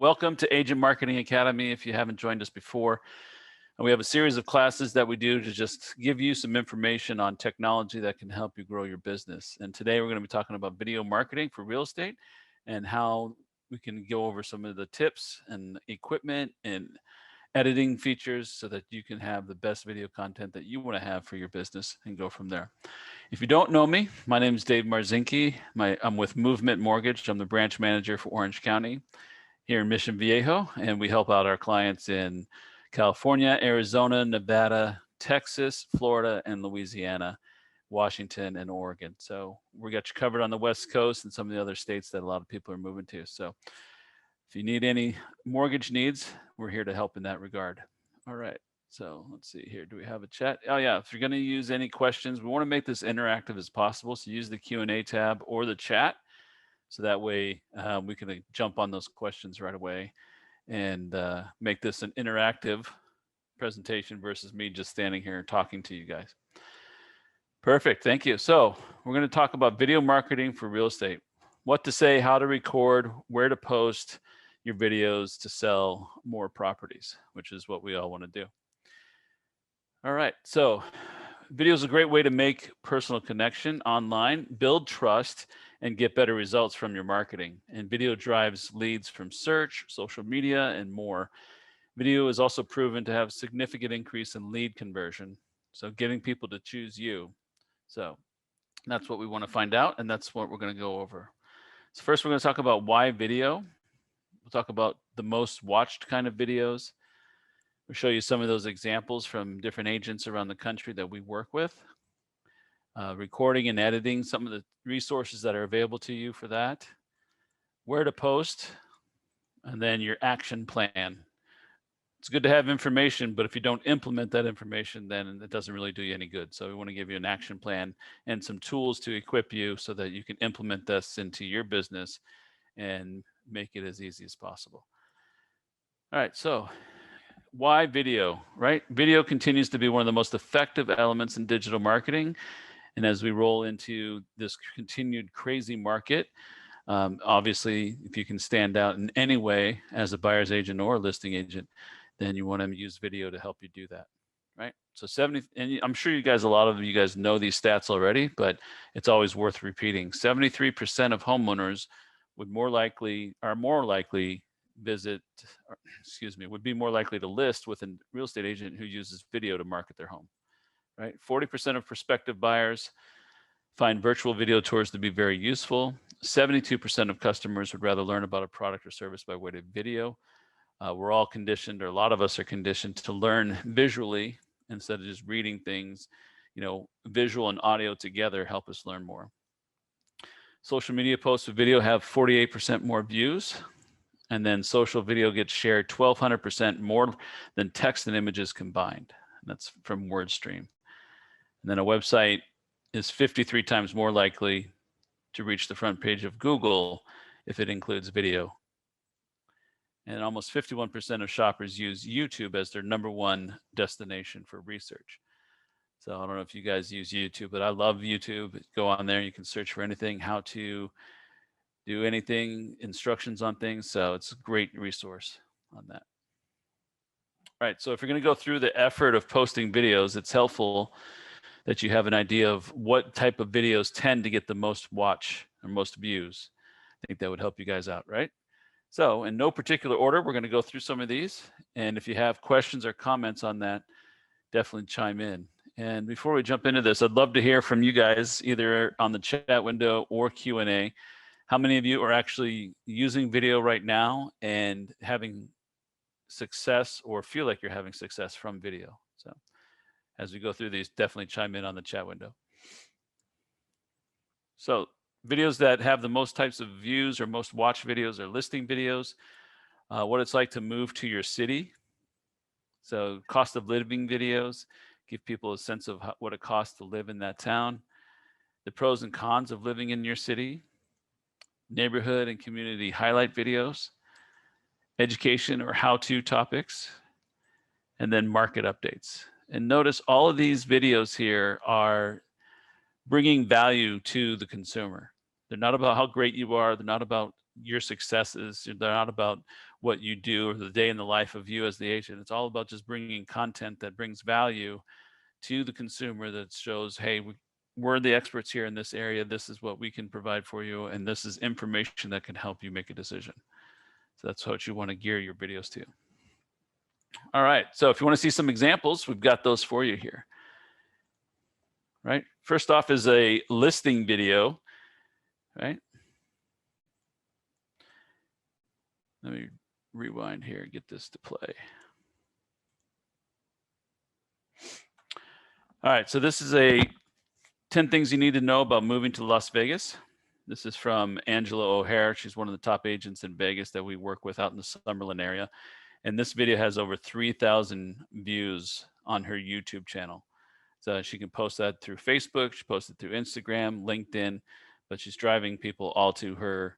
Welcome to Agent Marketing Academy. If you haven't joined us before, and we have a series of classes that we do to just give you some information on technology that can help you grow your business. And today we're going to be talking about video marketing for real estate and how we can go over some of the tips and equipment and editing features so that you can have the best video content that you want to have for your business and go from there. If you don't know me, my name is Dave Marzinke. I'm with Movement Mortgage. I'm the branch manager for Orange County here in Mission Viejo, and we help out our clients in California, Arizona, Nevada, Texas, Florida, and Louisiana, Washington, and Oregon. So we got you covered on the West Coast and some of the other states that a lot of people are moving to. So if you need any mortgage needs, we're here to help in that regard. All right. So let's see here. Do we have a chat? Oh yeah. If you're going to use any questions, we want to make this interactive as possible. So use the Q&A tab or the chat. So that way we can jump on those questions right away and make this an interactive presentation versus me just standing here and talking to you guys. Perfect. Thank you. So we're going to talk about video marketing for real estate. What to say, how to record, where to post your videos to sell more properties, which is what we all want to do. All right. So video is a great way to make personal connection online, build trust, and get better results from your marketing. And video drives leads from search, social media, and more. Video is also proven to have a significant increase in lead conversion. So getting people to choose you. So that's what we want to find out, and that's what we're going to go over. So first, we're going to talk about why video. We'll talk about the most watched kind of videos. We'll show you some of those examples from different agents around the country that we work with. Recording and editing, some of the resources that are available to you for that, where to post, and then your action plan. It's good to have information, but if you don't implement that information, then it doesn't really do you any good. So we want to give you an action plan and some tools to equip you so that you can implement this into your business and make it as easy as possible. All right, so why video, right? Video continues to be one of the most effective elements in digital marketing. And as we roll into this continued crazy market, obviously, if you can stand out in any way as a buyer's agent or a listing agent, then you want to use video to help you do that, right? So 70, and I'm sure a lot of you guys know these stats already, but it's always worth repeating. 73% of homeowners would are more likely would be more likely to list with a real estate agent who uses video to market their home. Right? 40% of prospective buyers find virtual video tours to be very useful. 72% of customers would rather learn about a product or service by way of video. We're all conditioned, or a lot of us are conditioned to learn visually instead of just reading things. Visual and audio together help us learn more. Social media posts with video have 48% more views. And then social video gets shared 1,200% more than text and images combined. That's from WordStream. And then a website is 53 times more likely to reach the front page of Google if it includes video. And almost 51% of shoppers use YouTube as their #1 destination for research. So I don't know if you guys use YouTube, but I love YouTube. Go on there, you can search for anything, how to do anything, instructions on things. So it's a great resource on that. All right, so if you're going to go through the effort of posting videos, it's helpful that you have an idea of what type of videos tend to get the most watch or most views. I think that would help you guys out, right? So in no particular order, we're going to go through some of these. And if you have questions or comments on that, definitely chime in. And before we jump into this, I'd love to hear from you guys either on the chat window or Q&A. How many of you are actually using video right now and having success or feel like you're having success from video? So as we go through these, definitely chime in on the chat window. So videos that have the most types of views or most watched videos are listing videos, what it's like to move to your city. So cost of living videos, give people a sense of what it costs to live in that town. The pros and cons of living in your city. Neighborhood and community highlight videos. Education or how-to topics. And then market updates. And notice all of these videos here are bringing value to the consumer. They're not about how great you are. They're not about your successes. They're not about what you do or the day in the life of you as the agent. It's all about just bringing content that brings value to the consumer that shows, hey, we're the experts here in this area. This is what we can provide for you. And this is information that can help you make a decision. So that's what you want to gear your videos to. All right. So if you want to see some examples, we've got those for you here. Right. First off is a listing video. Right. Let me rewind here and get this to play. All right. So this is a 10 things you need to know about moving to Las Vegas. This is from Angela O'Hare. She's one of the top agents in Vegas that we work with out in the Summerlin area. And this video has over 3,000 views on her YouTube channel. So she can post that through Facebook. She posts it through Instagram, LinkedIn, but she's driving people all to her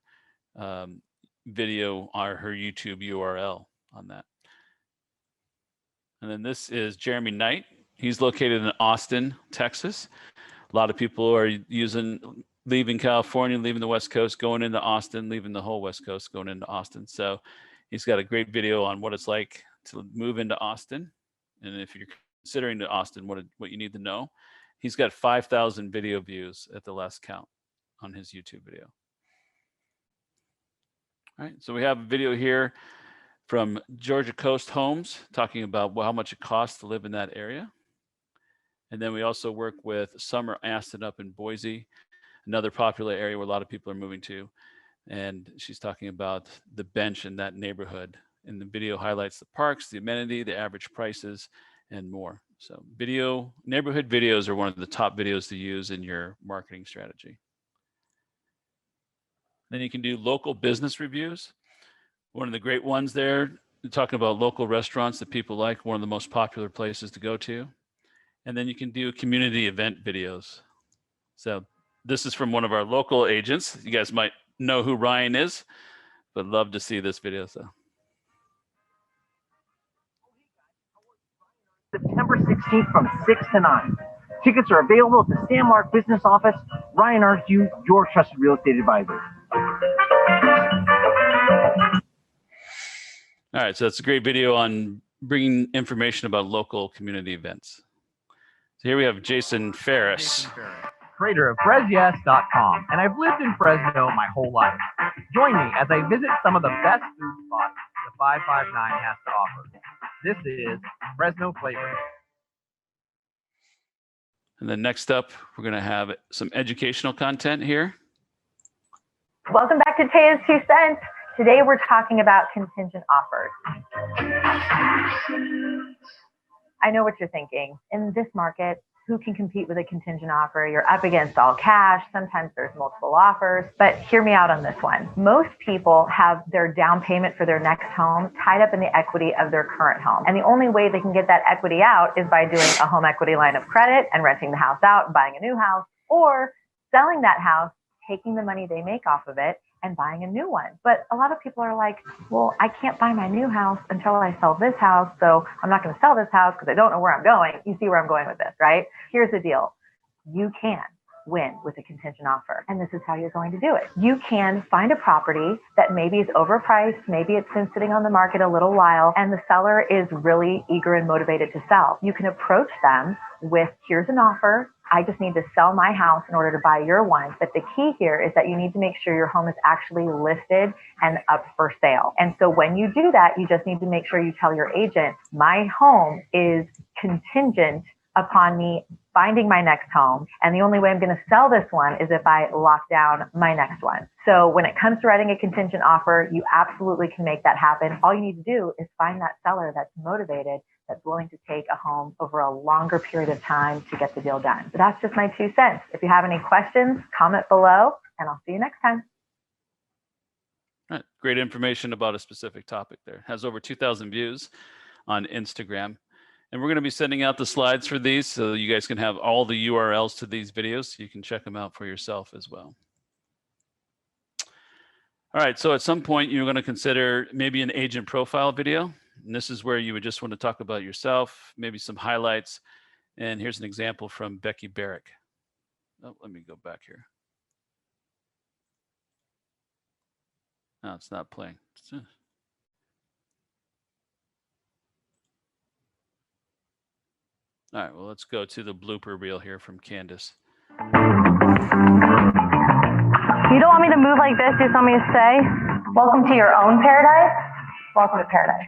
video or her YouTube URL on that. And then this is Jeremy Knight. He's located in Austin, Texas. A lot of people are leaving California, leaving the West Coast, going into Austin, leaving the whole West Coast, going into Austin. So he's got a great video on what it's like to move into Austin. And if you're considering to Austin, what you need to know. He's got 5,000 video views at the last count on his YouTube video. All right, so we have a video here from Georgia Coast Homes talking about how much it costs to live in that area. And then we also work with Summer Aston up in Boise, another popular area where a lot of people are moving to. And she's talking about the bench in that neighborhood. And the video highlights the parks, the amenity, the average prices, and more. So neighborhood videos are one of the top videos to use in your marketing strategy. Then you can do local business reviews. One of the great ones there, talking about local restaurants that people like, one of the most popular places to go to. And then you can do community event videos. So this is from one of our local agents. You guys might know who Ryan is, but love to see this video. So September 16th from 6 to 9. Tickets are available at the San Mark Business Office. Ryan Arzu, your trusted real estate advisor. All right, so that's a great video on bringing information about local community events. So here we have Jason Ferris. Creator of FresYes.com, and I've lived in Fresno my whole life. Join me as I visit some of the best food spots the 559 has to offer. This is Fresno Flavor. And then next up, we're going to have some educational content here. Welcome back to Taya's 2 Cents. Today we're talking about contingent offers. I know what you're thinking. In this market, who can compete with a contingent offer? You're up against all cash. Sometimes there's multiple offers, but hear me out on this one. Most people have their down payment for their next home tied up in the equity of their current home. And the only way they can get that equity out is by doing a home equity line of credit and renting the house out, buying a new house, or selling that house, taking the money they make off of it and buying a new one. But a lot of people are like, well, I can't buy my new house until I sell this house. So I'm not going to sell this house because I don't know where I'm going. You see where I'm going with this, right? Here's the deal. You can win with a contingent offer. And this is how you're going to do it. You can find a property that maybe is overpriced. Maybe it's been sitting on the market a little while and the seller is really eager and motivated to sell. You can approach them with, here's an offer. I just need to sell my house in order to buy your one. But the key here is that you need to make sure your home is actually listed and up for sale. And so when you do that, you just need to make sure you tell your agent, my home is contingent upon me finding my next home. And the only way I'm going to sell this one is if I lock down my next one. So when it comes to writing a contingent offer, you absolutely can make that happen. All you need to do is find that seller that's motivated, that's willing to take a home over a longer period of time to get the deal done. So that's just my 2 cents. If you have any questions, comment below, and I'll see you next time. All right. Great information about a specific topic there. Has over 2,000 views on Instagram. And we're going to be sending out the slides for these so you guys can have all the URLs to these videos so you can check them out for yourself as well. All right, so at some point you're going to consider maybe an agent profile video. And this is where you would just want to talk about yourself, maybe some highlights. And here's an example from Becky Barrick. Oh, let me go back here. No, it's not playing. All right, well, let's go to the blooper reel here from Candace. You don't want me to move like this, you just want me to stay? Welcome to your own paradise. Welcome to paradise.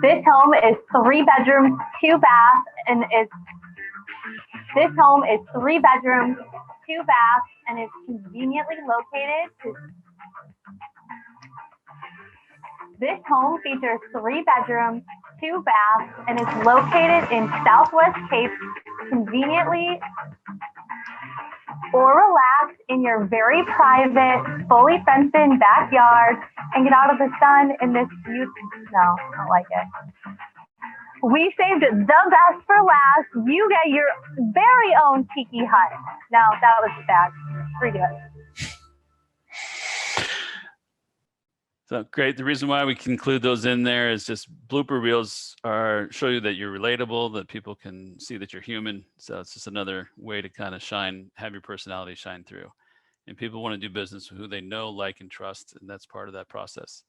This home is 3 bedrooms, 2 baths, and this home is 3 bedrooms, 2 baths, and is conveniently located. This home features 3 bedrooms, 2 baths, and is located in Southwest Cape, conveniently or relax in your very private, fully fenced-in backyard and get out of the sun in this beautiful. No, I don't like it. We saved the best for last. You get your very own tiki hut. No, that was bad. Redo it. So great. The reason why we can include those in there is just blooper reels show you that you're relatable, that people can see that you're human. So it's just another way to kind of have your personality shine through. And people want to do business with who they know, like, and trust, and that's part of that process.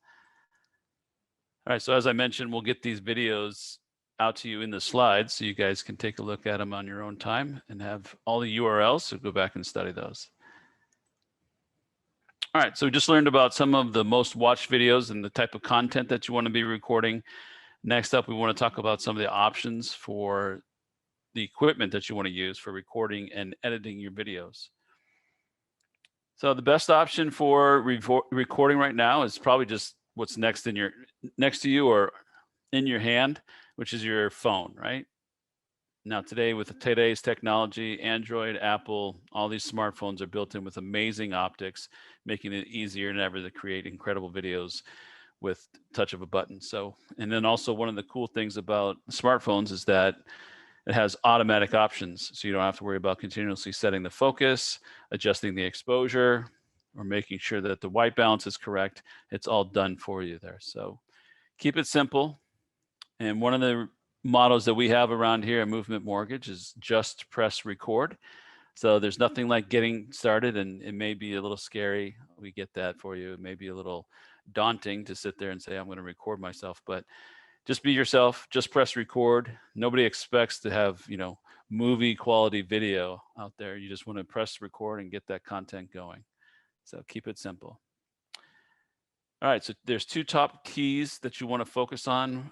All right, so as I mentioned, we'll get these videos out to you in the slides so you guys can take a look at them on your own time and have all the URLs, so go back and study those. All right, so we just learned about some of the most watched videos and the type of content that you want to be recording. Next up, we want to talk about some of the options for the equipment that you want to use for recording and editing your videos. So the best option for recording right now is probably just what's next to you or in your hand, which is your phone, right? Now today, with today's technology, Android, Apple, all these smartphones are built in with amazing optics, making it easier than ever to create incredible videos with touch of a button. So, and then also one of the cool things about smartphones is that it has automatic options. So you don't have to worry about continuously setting the focus, adjusting the exposure, or making sure that the white balance is correct. It's all done for you there. So keep it simple. And one of the mottos that we have around here at Movement Mortgage is just press record. So there's nothing like getting started, and it may be a little scary. We get that for you. It may be a little daunting to sit there and say, I'm going to record myself, but just be yourself, just press record. Nobody expects to have, movie quality video out there. You just want to press record and get that content going. So keep it simple. All right, so there's 2 top keys that you want to focus on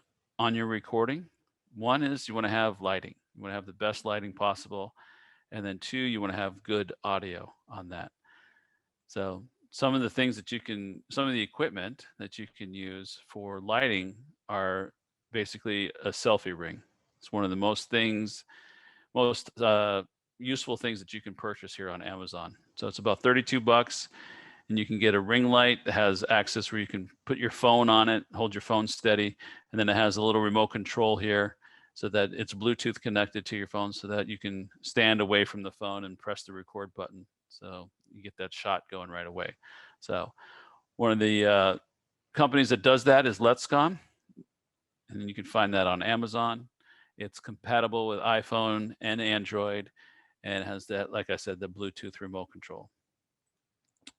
your recording. One is you want to have lighting. You want to have the best lighting possible. And then 2, you want to have good audio on that. So some of the equipment that you can use for lighting are basically a selfie ring. It's one of the most useful things that you can purchase here on Amazon. So it's about $32, and you can get a ring light that has access where you can put your phone on it, hold your phone steady, and then it has a little remote control here so that it's Bluetooth connected to your phone so that you can stand away from the phone and press the record button. So you get that shot going right away. So one of the companies that does that is Letscom, and you can find that on Amazon. It's compatible with iPhone and Android, and it has that, like I said, the Bluetooth remote control.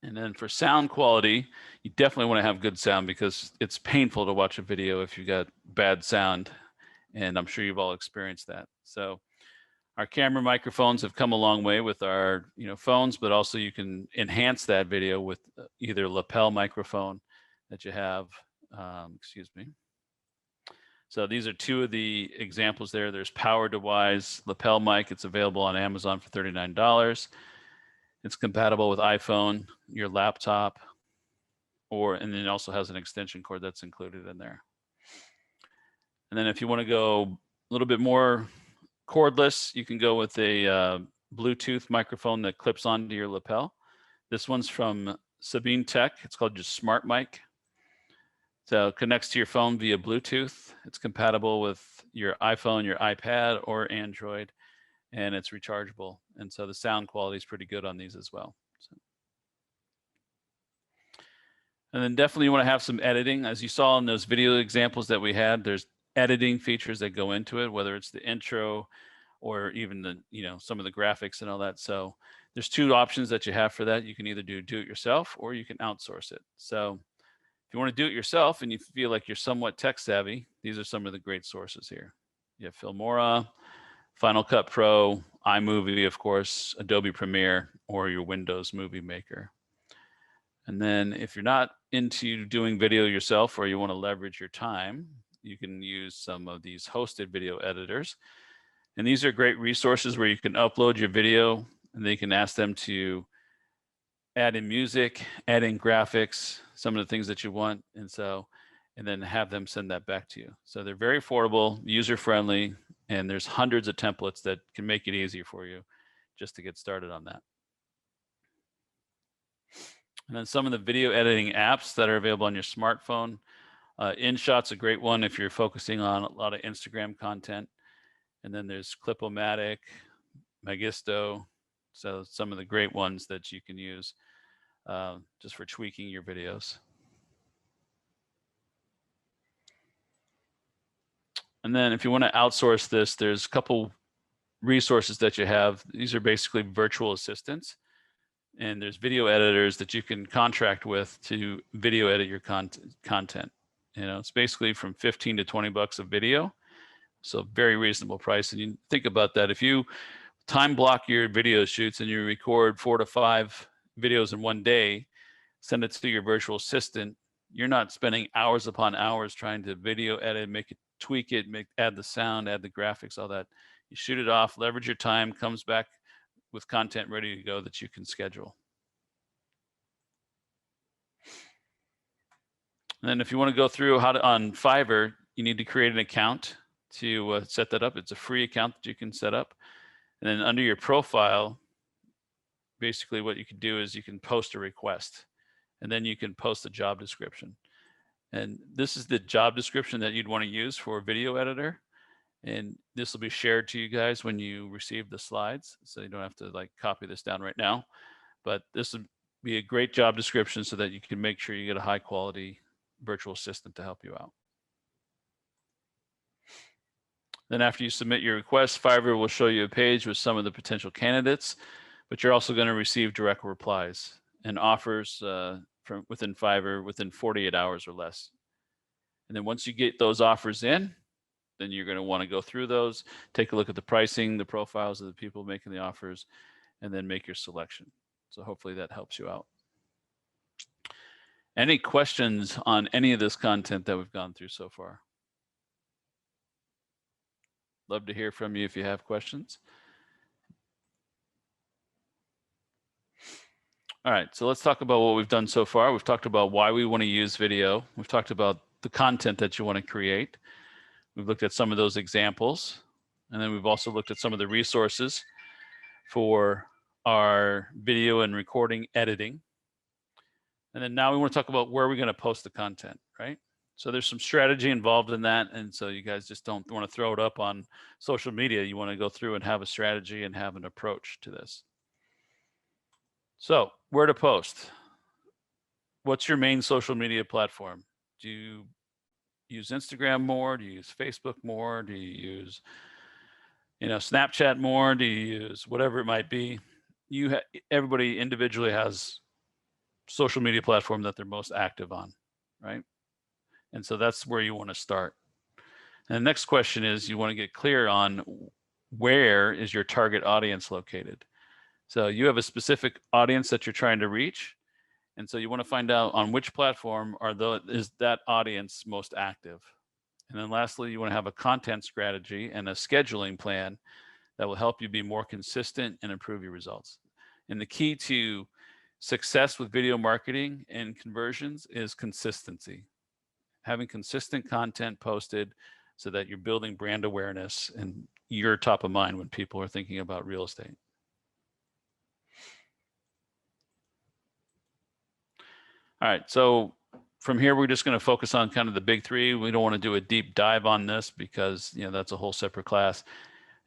And then for sound quality, you definitely want to have good sound because it's painful to watch a video if you got bad sound. And I'm sure you've all experienced that. So our camera microphones have come a long way with our phones, but also you can enhance that video with either a lapel microphone that you have. Excuse me. So these are 2 of the examples there. There's PowerDewise lapel mic. It's available on Amazon for $39. It's compatible with iPhone, your laptop, and then it also has an extension cord that's included in there. And then if you want to go a little bit more cordless, you can go with a Bluetooth microphone that clips onto your lapel. This one's from Sabine Tech. It's called just Smart Mic. So it connects to your phone via Bluetooth. It's compatible with your iPhone, your iPad, or Android, and it's rechargeable. And so the sound quality is pretty good on these as well. And then definitely you want to have some editing. As you saw in those video examples that we had, there's editing features that go into it, whether it's the intro or even the, some of the graphics and all that. So there's two options that you have for that. You can either do it yourself or you can outsource it. So if you want to do it yourself and you feel like you're somewhat tech savvy, these are some of the great sources here. You have Filmora, Final Cut Pro, iMovie, of course, Adobe Premiere, or your Windows Movie Maker. And then if you're not into doing video yourself or you want to leverage your time, you can use some of these hosted video editors. And these are great resources where you can upload your video and they can ask them to add in music, add in graphics, some of the things that you want. And then have them send that back to you. So they're very affordable, user-friendly, and there's hundreds of templates that can make it easier for you just to get started on that. And then some of the video editing apps that are available on your smartphone. InShot's a great one if you're focusing on a lot of Instagram content. And then there's Clip-O-Matic, Magisto. So some of the great ones that you can use just for tweaking your videos. And then if you want to outsource this, there's a couple resources that you have. These are basically virtual assistants. And there's video editors that you can contract with to video edit your content. It's basically from 15 to 20 bucks a video. So very reasonable price. And you think about that. If you time block your video shoots and you record 4 to 5 videos in one day, send it to your virtual assistant, you're not spending hours upon hours trying to video edit, make it, tweak it, add the sound, add the graphics, all that. You shoot it off, leverage your time, comes back with content ready to go that you can schedule. And then if you want to go through on Fiverr, you need to create an account to set that up. It's a free account that you can set up. And then under your profile, basically what you can do is you can post a request and then you can post a job description. And this is the job description that you'd want to use for a video editor. And this will be shared to you guys when you receive the slides. So you don't have to copy this down right now, but this would be a great job description so that you can make sure you get a high quality virtual assistant to help you out. Then after you submit your request, Fiverr will show you a page with some of the potential candidates, but you're also going to receive direct replies and offers from within Fiverr within 48 hours or less. And then once you get those offers in, then you're going to want to go through those, take a look at the pricing, the profiles of the people making the offers, and then make your selection. So hopefully that helps you out. Any questions on any of this content that we've gone through so far? Love to hear from you if you have questions. All right, so let's talk about what we've done so far. We've talked about why we want to use video. We've talked about the content that you want to create. We've looked at some of those examples, and then we've also looked at some of the resources for our video and recording editing. And then now we want to talk about where we're going to post the content, right? So there's some strategy involved in that. And so you guys just don't want to throw it up on social media. You want to go through and have a strategy and have an approach to this. So where to post? What's your main social media platform? Do you use Instagram more? Do you use Facebook more? Do you use, Snapchat more? Do you use whatever it might be? Everybody individually has social media platform that they're most active on, right? And so that's where you want to start. And the next question is you want to get clear on where is your target audience located. So you have a specific audience that you're trying to reach. And so you want to find out on which platform is that audience most active. And then lastly, you want to have a content strategy and a scheduling plan that will help you be more consistent and improve your results. And the key to success with video marketing and conversions is consistency. Having consistent content posted so that you're building brand awareness and you're top of mind when people are thinking about real estate. All right, so from here, we're just going to focus on kind of the big three. We don't want to do a deep dive on this because that's a whole separate class.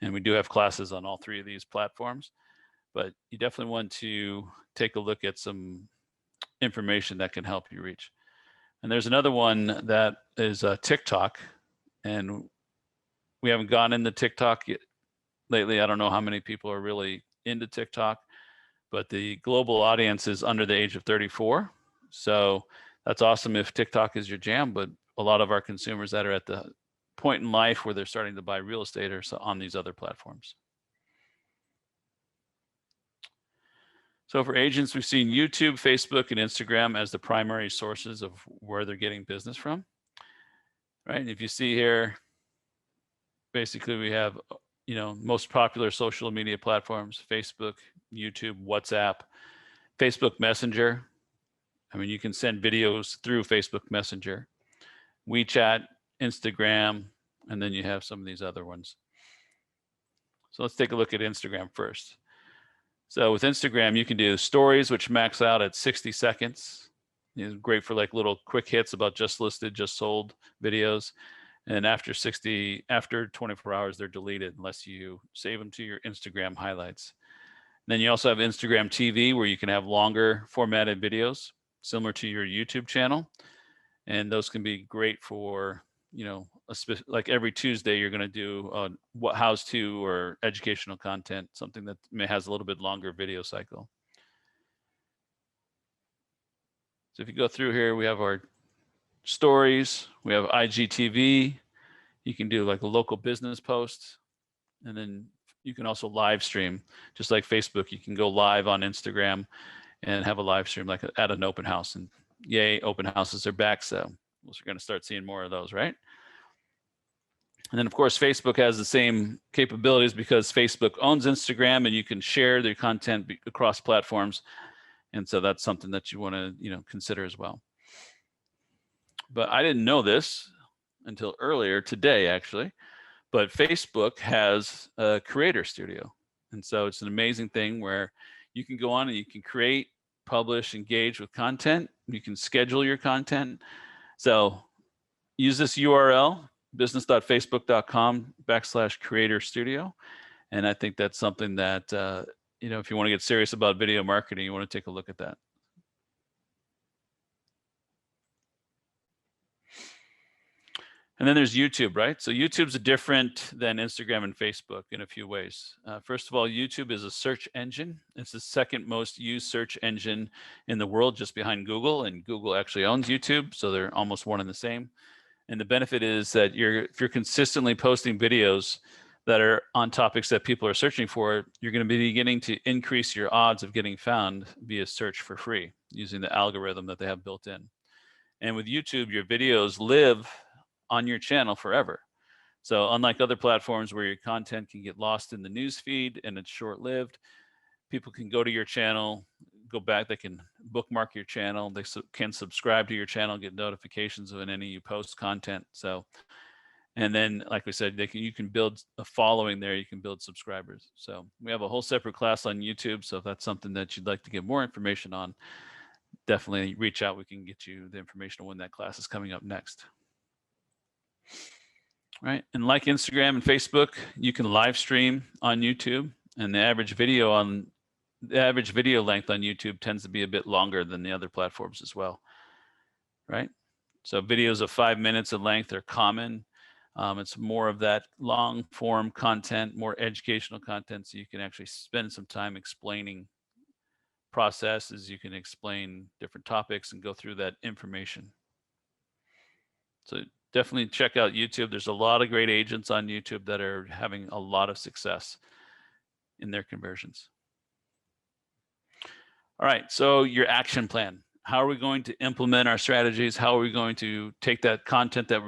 And we do have classes on all three of these platforms. But you definitely want to take a look at some information that can help you reach. And there's another one that is TikTok. And we haven't gone into TikTok yet lately. I don't know how many people are really into TikTok, but the global audience is under the age of 34. So that's awesome if TikTok is your jam, but a lot of our consumers that are at the point in life where they're starting to buy real estate are on these other platforms. So for agents, we've seen YouTube, Facebook, and Instagram as the primary sources of where they're getting business from, right? And if you see here, basically we have, most popular social media platforms: Facebook, YouTube, WhatsApp, Facebook Messenger. I mean, you can send videos through Facebook Messenger, WeChat, Instagram, and then you have some of these other ones. So let's take a look at Instagram first. So with Instagram, you can do stories, which max out at 60 seconds. It's great for like little quick hits about just listed, just sold videos. And after 24 hours, they're deleted unless you save them to your Instagram highlights. And then you also have Instagram TV, where you can have longer formatted videos similar to your YouTube channel. And those can be great for, like every Tuesday, you're going to do how's to or educational content, something that has a little bit longer video cycle. So if you go through here, we have our stories, we have IGTV. You can do like a local business post, and then you can also live stream, just like Facebook. You can go live on Instagram and have a live stream like at an open house, and yay, open houses are back. So we're going to start seeing more of those, right? And then of course, Facebook has the same capabilities because Facebook owns Instagram, and you can share their content across platforms. And so that's something that you want to, consider as well. But I didn't know this until earlier today, actually, but Facebook has a creator studio. And so it's an amazing thing where you can go on and you can create, publish, engage with content. You can schedule your content. So use this URL, business.facebook.com/creator studio. And I think that's something that, if you want to get serious about video marketing, you want to take a look at that. And then there's YouTube, right? So YouTube's different than Instagram and Facebook in a few ways. First of all, YouTube is a search engine. It's the second most used search engine in the world, just behind Google, and Google actually owns YouTube, so they're almost one and the same. And the benefit is that if you're consistently posting videos that are on topics that people are searching for, you're going to be beginning to increase your odds of getting found via search for free using the algorithm that they have built in. And with YouTube, your videos live on your channel forever. So unlike other platforms where your content can get lost in the news feed and it's short-lived, people can go to your channel, go back, they can bookmark your channel, they can subscribe to your channel, get notifications when any you post content. So, and then like we said, you can build a following there, you can build subscribers. So we have a whole separate class on YouTube. So if that's something that you'd like to get more information on, definitely reach out. We can get you the information on when that class is coming up next. Right, and like Instagram and Facebook, you can live stream on YouTube, and the average video length on YouTube tends to be a bit longer than the other platforms as well. Right, so videos of 5 minutes in length are common. It's more of that long form content, more educational content, so you can actually spend some time explaining processes. You can explain different topics and go through that information. So definitely check out YouTube. There's a lot of great agents on YouTube that are having a lot of success in their conversions. All right, so your action plan. How are we going to implement our strategies? How are we going to take that content that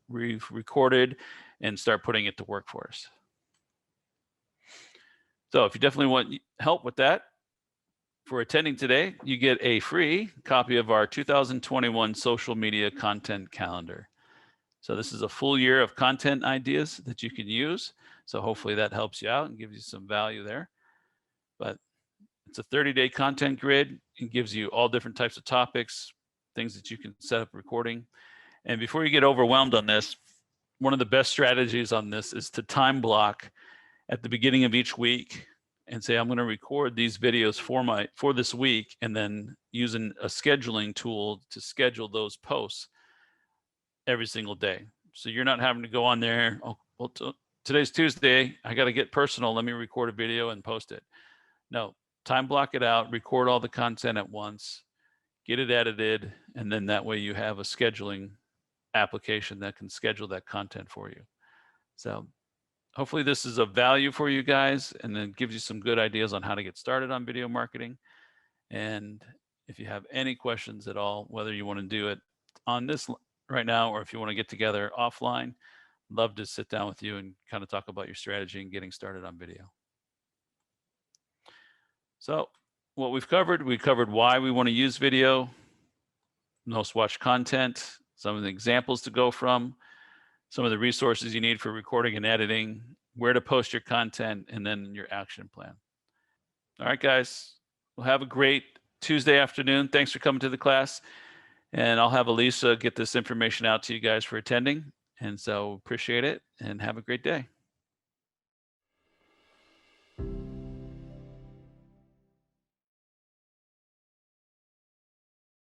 we've recorded and start putting it to work for us? So if you definitely want help with that, for attending today, you get a free copy of our 2021 social media content calendar. So this is a full year of content ideas that you can use. So hopefully that helps you out and gives you some value there. But it's a 30-day content grid. It gives you all different types of topics, things that you can set up recording. And before you get overwhelmed on this, one of the best strategies on this is to time block at the beginning of each week and say, I'm going to record these videos for this week, and then using a scheduling tool to schedule those posts every single day. So you're not having to go on there, well, today's Tuesday, I got to get personal. Let me record a video and post it. No, time block it out, record all the content at once, get it edited, and then that way you have a scheduling application that can schedule that content for you. So hopefully this is of value for you guys, and then gives you some good ideas on how to get started on video marketing. And if you have any questions at all, whether you want to do it on this right now, or if you want to get together offline, love to sit down with you and kind of talk about your strategy and getting started on video. So what we covered why we want to use video, most watched content, some of the examples to go from, some of the resources you need for recording and editing, where to post your content, and then your action plan. All right, guys, well, have a great Tuesday afternoon. Thanks for coming to the class. And I'll have Elisa get this information out to you guys for attending. And so appreciate it and have a great day.